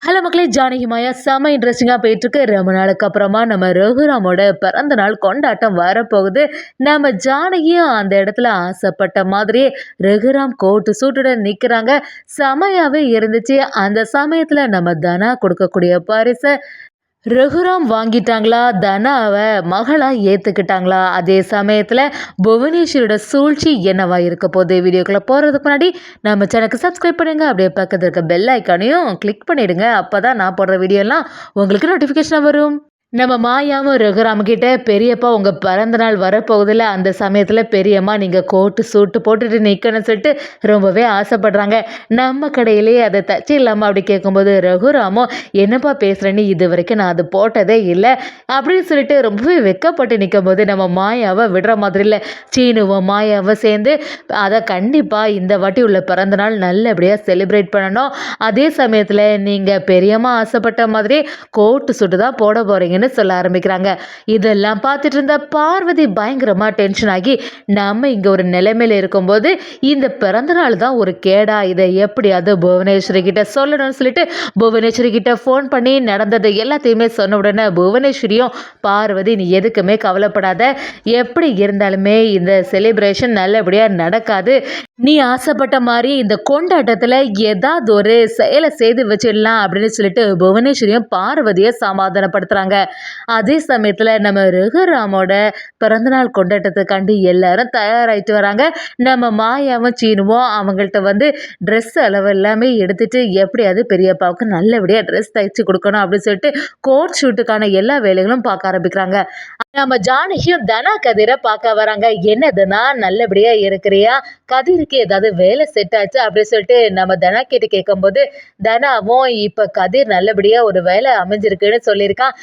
Hello மக்களே, ஜானகி மாயா செம்ம இன்ட்ரெஸ்டிங்காக போயிட்டுருக்கு. ரொம்ப நாளுக்கு அப்புறமா நம்ம ரகுராமோட பிறந்த நாள் கொண்டாட்டம் வரப்போகுது. நம்ம ஜானகியும் அந்த இடத்துல ஆசைப்பட்ட மாதிரியே ரகுராம் கோட்டு சூட்டுடன் நிற்கிறாங்க. செமையாகவே இருந்துச்சு. அந்த சமயத்தில் நம்ம தனா கொடுக்கக்கூடிய பரிசை ரகுராம் வாங்கிட்டாங்களா, தனாவ மகளா ஏத்துக்கிட்டாங்களா? அதே சமயத்துல புவனேஸ்வரோட சூழ்ச்சி என்னவா இருக்க போகுது? வீடியோக்குள்ள போறதுக்கு முன்னாடி நம்ம சேனலுக்கு சப்ஸ்கிரைப் பண்ணுங்க. அப்படியே பக்கத்துல இருக்க பெல் ஐக்கானையும் கிளிக் பண்ணிடுங்க. அப்பதான் நான் போடுற வீடியோலாம் உங்களுக்கு நோட்டிபிகேஷன் வரும். நம்ம மாயாவும் ரகுராம் கிட்ட, பெரியப்பா உங்க பிறந்த நாள் வரப்போகுதுல, அந்த சமயத்துல பெரியம்மா நீங்க கோட்டு சூட்டு போட்டுட்டு நிக்கணும்னு சொல்லிட்டு ரொம்பவே ஆசைப்படுறாங்க. நம்ம கடையிலேயே அதை தச்சு இல்லாம அப்படி கேட்கும்போது ரகுராமும், என்னப்பா பேசுறேன்னு, இது வரைக்கும் நான் அது போட்டதே இல்லை அப்படின்னு சொல்லிட்டு ரொம்பவே வெக்கப்பட்டு நிற்கும் போது நம்ம மாயாவை விடுற மாதிரி இல்லை. சீனுவும் மாயாவை சேர்ந்து அதை கண்டிப்பா இந்த வாட்டி உள்ள பிறந்த நாள் நல்லபடியா செலிப்ரேட் பண்ணணும். அதே சமயத்துல நீங்க பெரியம்மா ஆசைப்பட்ட மாதிரி கோட்டு சுட்டு தான் போட போறீங்க சொல்ல ஆரம்பிக்கிறாங்க. இதெல்லாம் பார்த்துட்டு இருந்த பார்வதி பயங்கரமா டென்ஷன் ஆகி, நம்ம இங்க ஒரு நிலைமையில இருக்கும்போது இந்த பிறந்த நாள் தான் ஒரு கேடா, இதை எப்படியாவது புவனேஸ்வரி கிட்ட சொல்லணும்னு சொல்லிட்டு புவனேஸ்வரி கிட்ட ஃபோன் பண்ணி நடந்தது எல்லாத்தையுமே சொன்ன உடனே புவனேஸ்வரியும், பார்வதி நீ எதுக்குமே கவலைப்படாத, எப்படி இருந்தாலுமே இந்த செலிப்ரேஷன் நல்லபடியா நடக்காது, நீ ஆசைப்பட்ட மாதிரி இந்த கொண்டாட்டத்தில் ஏதாவது ஒரு செயலை செய்து வச்சிடலாம் அப்படின்னு சொல்லிட்டு புவனேஸ்வரியும் பார்வதியை சமாதானப்படுத்துகிறாங்க. அதே சமயத்தில் நம்ம ரகுராமோட பிறந்தநாள் கொண்டாட்டத்துக்காண்டி எல்லாரும் தயாராகிட்டு வராங்க. நம்ம மாயாவும் சீனுவும் அவங்கள்ட்ட வந்து ட்ரெஸ் அளவு எல்லாமே எடுத்துட்டு எப்படியாவது பெரியப்பாவுக்கு நல்லபடியாக ட்ரெஸ் தைச்சு கொடுக்கணும் அப்படின்னு சொல்லிட்டு கோட் ஷூட்டுக்கான எல்லா வேலைகளும் பார்க்க ஆரம்பிக்கிறாங்க. நம்ம ஜானகியும் தனா கதிரை பார்க்க வராங்க. என்னதுன்னா, நல்லபடியா இருக்கிறியா, கதிருக்கு ஏதாவது வேலை செட் ஆச்சு அப்படின்னு சொல்லிட்டு நம்ம தனா கிட்ட கேட்கும்போது, தனாவும் இப்ப கதிர் நல்லபடியா ஒரு வேலை அமைஞ்சிருக்குன்னு சொல்லியிருக்கான்.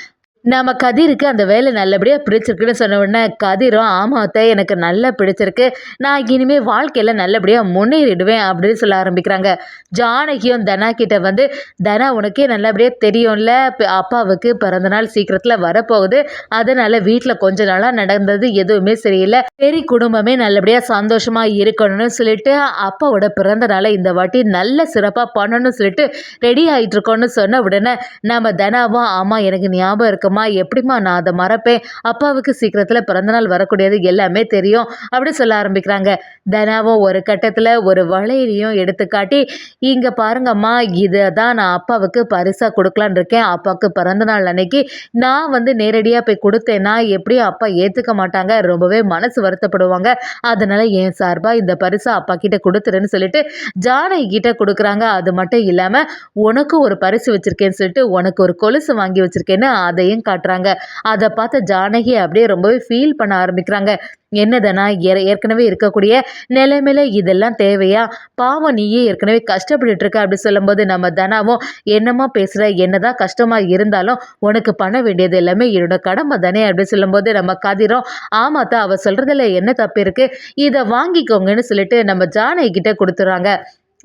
நம்ம கதிருக்கு அந்த வேலை நல்லபடியாக பிடிச்சிருக்குன்னு சொன்ன உடனே கதிரும், ஆமாத்த எனக்கு நல்லா பிடிச்சிருக்கு, நான் இனிமேல் வாழ்க்கையில் நல்லபடியாக முன்னேறிடுவேன் அப்படின்னு சொல்ல ஆரம்பிக்கிறாங்க. ஜானகியும் தனா கிட்ட வந்து, தனா உனக்கே நல்லபடியாக தெரியும்ல, அப்பாவுக்கு பிறந்தநாள் சீக்கிரத்தில் வரப்போகுது, அதனால் வீட்டில் கொஞ்ச நாளாக நடந்தது எதுவுமே சரியில்லை, சரி குடும்பமே நல்லபடியாக சந்தோஷமாக இருக்கணும்னு சொல்லிட்டு அப்பாவோட பிறந்த நாளை இந்த வாட்டி நல்ல சிறப்பாக பண்ணணும்னு சொல்லிட்டு ரெடி ஆகிட்டு இருக்கோன்னு சொன்ன உடனே நம்ம தனாவும், ஆமாம் எனக்கு ஞாபகம் இருக்கு, எப்படிமா நான் அதை மறப்பேன், அப்பாவுக்கு சீக்கிரத்தில் பிறந்தநாள் வரக்கூடியது எல்லாமே தெரியும் அப்படி சொல்ல ஆரம்பிக்கிறாங்க. தனாவும் ஒரு கட்டத்தில் ஒரு வளையலையும் எடுத்து காட்டி, இங்கே பாருங்கம்மா, இதை தான் நான் அப்பாவுக்கு பரிசாக கொடுக்கலான் இருக்கேன், அப்பாவுக்கு பிறந்தநாள் அன்னைக்கு நான் வந்து நேரடியாக போய் கொடுத்தேன்னா எப்படியும் அப்பா ஏற்றுக்க மாட்டாங்க, ரொம்பவே மனசு வருத்தப்படுவாங்க, அதனால என் சார்பாக இந்த பரிசா அப்பா கிட்ட கொடுத்துருன்னு சொல்லிட்டு ஜானகி கிட்ட கொடுக்குறாங்க. அது மட்டும் இல்லாமல் உனக்கு ஒரு பரிசு வச்சிருக்கேன்னு சொல்லிட்டு உனக்கு ஒரு கொலுசு வாங்கி வச்சிருக்கேன்னு அதையும் காட்டுறாங்க. அதை பார்த்து ஜானகி அப்படியே ரொம்பவே ஃபீல் பண்ண ஆரம்பிக்கிறாங்க. என்னதுன்னா, ஏற்கனவே இருக்கக்கூடிய நிலைமையில இதெல்லாம் தேவையா, பாவம் நீயே ஏற்கனவே கஷ்டப்பட்டுட்டு இருக்க அப்படி சொல்லும்போது நம்ம தனாவும், என்னமா பேசுற, என்னதான் கஷ்டமா இருந்தாலும் உனக்கு பண்ண வேண்டியது எல்லாமே என்னோட கடமை தானே அப்படி சொல்லும்போது நம்ம கதிரும், ஆமாத்தா அவ சொல்றதுல என்ன தப்பு இருக்கு, இதை வாங்கிக்கோங்கன்னு சொல்லிட்டு நம்ம ஜானகி கிட்ட கொடுத்துறாங்க.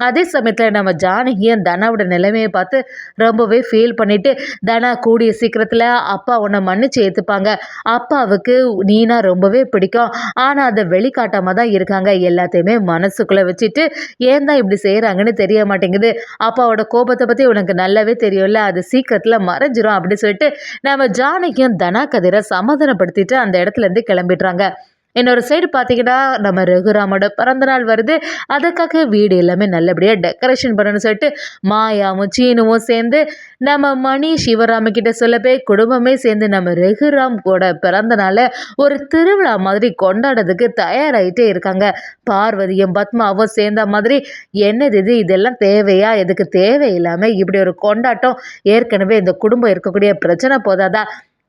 அதே சமயத்தில் நம்ம ஜானகியும் தனாவோட நிலைமையை பார்த்து ரொம்பவே ஃபீல் பண்ணிட்டு, தனா கூடிய சீக்கிரத்தில் அப்பா உன்னை மன்னிச்சு ஏற்றுப்பாங்க, அப்பாவுக்கு நீனா ரொம்பவே பிடிக்கும், ஆனால் அதை வெளிக்காட்டாமல் தான் இருக்காங்க, எல்லாத்தையுமே மனசுக்குள்ளே வச்சுட்டு ஏன் தான் இப்படி செய்கிறாங்கன்னு தெரிய மாட்டேங்குது, அப்பாவோட கோபத்தை பற்றி உனக்கு நல்லாவே தெரியும்ல, அது சீக்கிரத்தில் மறைஞ்சிரும் அப்படி சொல்லிட்டு நம்ம ஜானகியும் தனா கதிரை சமாதானப்படுத்திட்டு அந்த இடத்துலேருந்து கிளம்பிடுறாங்க. இன்னொரு சைடு பார்த்தீங்கன்னா, நம்ம ரகுராமோட பிறந்தநாள் வருது, அதுக்காக வீடு எல்லாமே நல்லபடியாக டெக்கரேஷன் பண்ணணும்னு சொல்லிட்டு மாயாவும் சீனுவும் சேர்ந்து நம்ம மணி சிவராம கிட்ட சொல்ல போய் குடும்பமே சேர்ந்து நம்ம ரகுராம் கூட பிறந்தநாளை ஒரு திருவிழா மாதிரி கொண்டாடுறதுக்கு தயாராகிட்டே இருக்காங்க. பார்வதியும் பத்மாவும் சேர்ந்த மாதிரி, என்னது இது, இதெல்லாம் தேவையா, எதுக்கு தேவையில்லாமல் இப்படி ஒரு கொண்டாட்டம், ஏற்கனவே இந்த குடும்பம் இருக்கக்கூடிய பிரச்சனை போதாதா,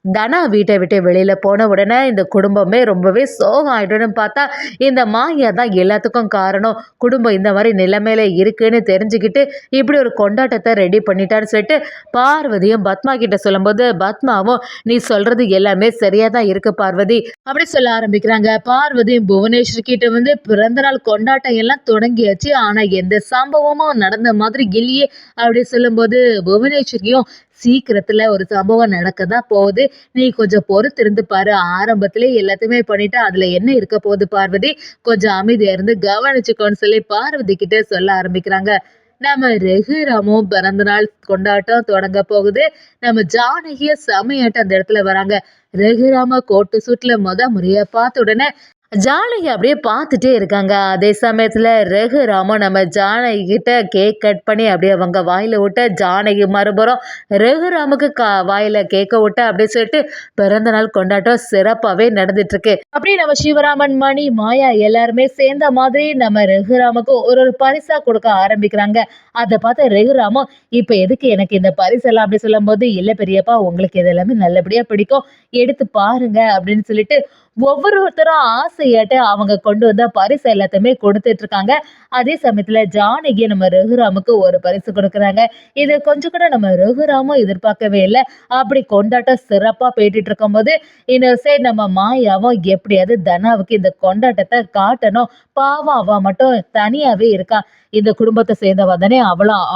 தனா வீட்டை விட்டு வெளியில் போன உடனே இந்த குடும்பமே ரொம்பவே சோகம் ஆகிடும்னு பார்த்தா இந்த மாயா தான் எல்லாத்துக்கும் காரணம், குடும்பம் இந்த மாதிரி நிலைமையில இருக்குன்னு தெரிஞ்சுக்கிட்டு இப்படி ஒரு கொண்டாட்டத்தை ரெடி பண்ணிட்டான்னு சொல்லிட்டு பார்வதியும் பத்மா கிட்ட சொல்லும்போது பத்மாவும், நீ சொல்றது எல்லாமே சரியா தான் இருக்கு பார்வதி அப்படி சொல்ல ஆரம்பிக்கிறாங்க. பார்வதியும் புவனேஸ்வரி கிட்ட வந்து பிறந்தநாள் கொண்டாட்டம் எல்லாம் தொடங்கியாச்சு, ஆனால் எந்த சம்பவமும் நடந்த மாதிரி இல்லையே அப்படி சொல்லும்போது புவனேஸ்வரியும், சீக்கிரத்தில் ஒரு சம்பவம் நடக்க தான் போகுது, நீ கொஞ்சம் பொறுத்து இருந்து பாரு, ஆரம்பத்திலே எல்லாத்தையுமே பண்ணிட்டு அதில் என்ன இருக்க போகுது பார்வதி, கொஞ்சம் அமைதியாக இருந்து கவனிச்சுக்கோன்னு சொல்லி பார்வதி கிட்ட சொல்ல ஆரம்பிக்கிறாங்க. நம்ம ரகுராமும் பிறந்த நாள் கொண்டாட்டம் தொடங்க போகுது. நம்ம ஜானகியும் செமையாட்டம் அந்த இடத்துல வராங்க. ரகுராம கோட்டு சூட்ல முறையா பார்த்த உடனே ஜானகி அப்படியே பார்த்துட்டே இருக்காங்க. அதே சமயத்துல ரகுராமும் நம்ம ஜானகி கிட்ட கேக் கட் பண்ணி அப்படியே அவங்க வாயில விட்ட, ஜானகி மறுபுறம் ரகுராமுக்கு வாயில கேக்க விட்ட அப்படின்னு சொல்லிட்டு பிறந்த நாள் கொண்டாட்டம் சிறப்பாவே நடந்துட்டு இருக்கு. அப்படியே நம்ம சிவராமன், மணி, மாயா எல்லாருமே சேர்ந்த மாதிரி நம்ம ரகுராமுக்கு ஒரு ஒரு பரிசா கொடுக்க ஆரம்பிக்கிறாங்க. அதை பார்த்த ரகுராமும், இப்ப எதுக்கு எனக்கு இந்த பரிசெல்லாம் அப்படி சொல்லும் போது, இல்ல பெரியப்பா உங்களுக்கு இது எல்லாமே நல்லபடியா பிடிக்கும், எடுத்து பாருங்க அப்படின்னு சொல்லிட்டு ஒவ்வொருத்தரும் ஆசையாட்டு அவங்க கொண்டு வந்த பரிசு எல்லாத்தையுமே கொடுத்துட்டு இருக்காங்க. அதே சமயத்துல ஜானகி நம்ம ரகுராமுக்கு ஒரு பரிசு கொடுக்குறாங்க. இது கொஞ்சம் கூட நம்ம ரகுராமும் எதிர்பார்க்கவே இல்லை. அப்படி கொண்டாட்டம் சிறப்பா போயிட்டு இருக்கும்போது இன்னொரு சைடு நம்ம மாயாவும் எப்படியாவது தனாவுக்கு இந்த கொண்டாட்டத்தை காட்டணும், பாவம் அவ மட்டும் தனியாவே இருக்கா, இந்த குடும்பத்தை சேர்ந்தவ தானே,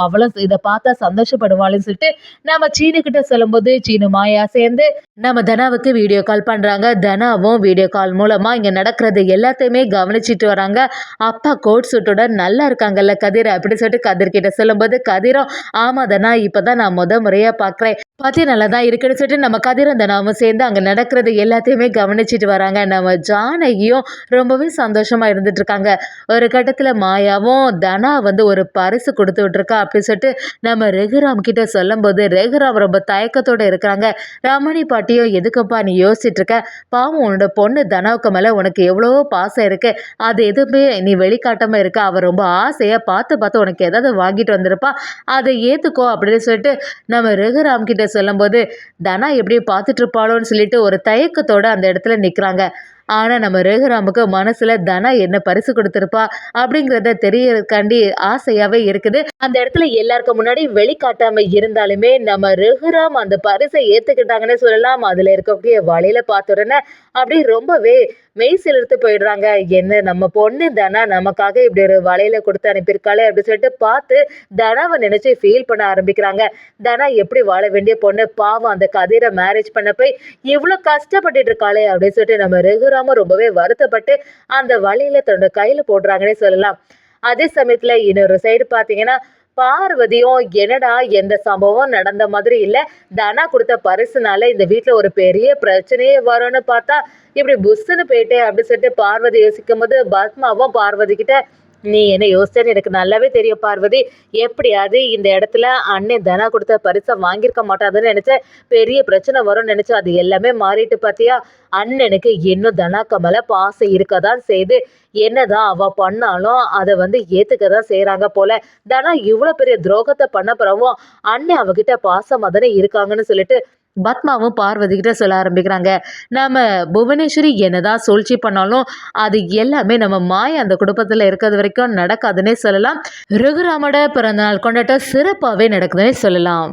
அவளும் இதை பார்த்தா சந்தோஷப்படுவாள்னு சொல்லிட்டு நம்ம சீனு கிட்ட சொல்லும்போது சீனு மாயா சேர்ந்து நம்ம தனாவுக்கு வீடியோ கால் பண்றாங்க. தனாவும் வீடியோ கால் மூலமா இங்க நடக்கிறது எல்லாத்தையுமே கவனிச்சிட்டு வராங்க. அப்பா கோட் சூட்டோட நல்லா இருக்காங்கல்ல கதிர் அப்படி சொல்லிட்டு கதிர் கிட்ட சொல்லும்போது, கதிரும் ஆமா தனா இப்பதான் நான் முறையா பாக்குறேன், பாத்தி நல்லதான் இருக்குன்னு சொல்லிட்டு நம்ம கதிரும் தனாவும் சேர்ந்து அங்க நடக்கிறது எல்லாத்தையுமே கவனிச்சிட்டு வராங்க. நம்ம ஜானகியும் ரொம்பவே சந்தோஷமா இருந்துட்டு இருக்காங்க. ஒரு கட்டத்துல மாயாவும் தனா ஒரு பரிசு கொடுத்து விட்டுருக்கா அப்படின்னு சொல்லிட்டு நம்ம ரகுராம் கிட்ட சொல்லும் போது ரகுராம் ரொம்ப தயக்கத்தோட இருக்கிறாங்க. ரமணி பாட்டியும், எதுக்குப்பா நீ யோசிச்சுட்டு இருக்க, பாவம் உன்னோட பொண்ணு தனாவுக்கு மேல உனக்கு எவ்வளவோ பாசம் இருக்கு, அது எதுவுமே நீ வெளிக்காட்டாம இருக்க, அவ ரொம்ப ஆசையா பார்த்து பார்த்து உனக்கு ஏதாவது வாங்கிட்டு வந்திருப்பா, அதை ஏத்துக்கோ அப்படின்னு சொல்லிட்டு நம்ம ரகுராம் கிட்ட சொல்லும் போது தனா எப்படி பார்த்துட்டு இருப்பாளோன்னு சொல்லிட்டு ஒரு தயக்கத்தோட அந்த இடத்துல நிக்கிறாங்க. ஆனா நம்ம ரகுராமுக்கு மனசுல தனா என்ன பரிசு கொடுத்திருப்பா அப்படிங்கிறத தெரியறதுக்காண்டி ஆசையாவே இருக்குது. அந்த இடத்துல எல்லாருக்கும் முன்னாடி வெளிக்காட்டாம இருந்தாலுமே நம்ம ரகுராம் அந்த பரிசை ஏத்துக்கிட்டாங்கன்னு சொல்லலாம். அதுல இருக்கக்கூடிய வழியில பார்த்த உடனே அப்படி ரொம்பவே மெய் சிலிர்த்து போயிடுறாங்க. என்ன நம்ம பொண்ணு தனா நமக்காக இப்படி ஒரு வலையில கொடுத்து அனுப்பியிருக்காளே அப்படின்னு சொல்லிட்டு பார்த்து தனாவை நினைச்சு ஃபீல் பண்ண ஆரம்பிக்கிறாங்க. தனா எப்படி வாழ வேண்டிய பொண்ணு, பாவம் அந்த கதிரை மேரேஜ் பண்ண போய் இவ்வளவு கஷ்டப்பட்டுட்டு இருக்காளே அப்படின்னு சொல்லிட்டு நம்ம ரகுராமும் ரொம்பவே வருத்தப்பட்டு அந்த வலையில தன்னோட கையில போடுறாங்கன்னே சொல்லலாம். அதே சமயத்துல இன்னொரு சைடு பாத்தீங்கன்னா பார்வதியும், என்னடா எந்த சம்பவம் நடந்த மாதிரி இல்ல, தனா கொடுத்த பரிசுனால இந்த வீட்டுல ஒரு பெரிய பிரச்சனையே வரும்னு பார்த்தா இப்படி புஷ்ன்னு போயிட்டே அப்படின்னு சொல்லிட்டு பார்வதி யோசிக்கும் போது பத்மாவும் பார்வதி கிட்ட, நீ என்ன யோசிச்சேன்னு எனக்கு நல்லாவே தெரியும் பார்வதி, எப்படியாவது இந்த இடத்துல அண்ணன் தனா கொடுத்த பரிசை வாங்கியிருக்க மாட்டாதுன்னு நினைச்சேன், பெரிய பிரச்சனை வரும்னு நினைச்சேன், அது எல்லாமே மாறிட்டு பாத்தியா, அண்ணனுக்கு இன்னும் தனாக்கு மேல பாசம் இருக்கதான் செய்து, என்னதான் அவ பண்ணாலும் அதை ஏத்துக்கதான் செய்யறாங்க போல, தனா இவ்வளவு பெரிய துரோகத்தை பண்ண பிறவும் அண்ணன் அவகிட்ட பாசமா தானே இருக்காங்கன்னு சொல்லிட்டு பத்மாவும் பார்வதி கிட்ட சொல்ல ஆரம்பிக்கிறாங்க. நம்ம புவனேஸ்வரி என்னதான் சூழ்ச்சி பண்ணாலும் அது எல்லாமே நம்ம மாயா அந்த குடும்பத்துல இருக்கிறது வரைக்கும் நடக்காதுன்னே சொல்லலாம். ரகுராமோட பிறந்தநாள் கொண்டாட்டம் சிறப்பாகவே நடக்குதுன்னே சொல்லலாம்.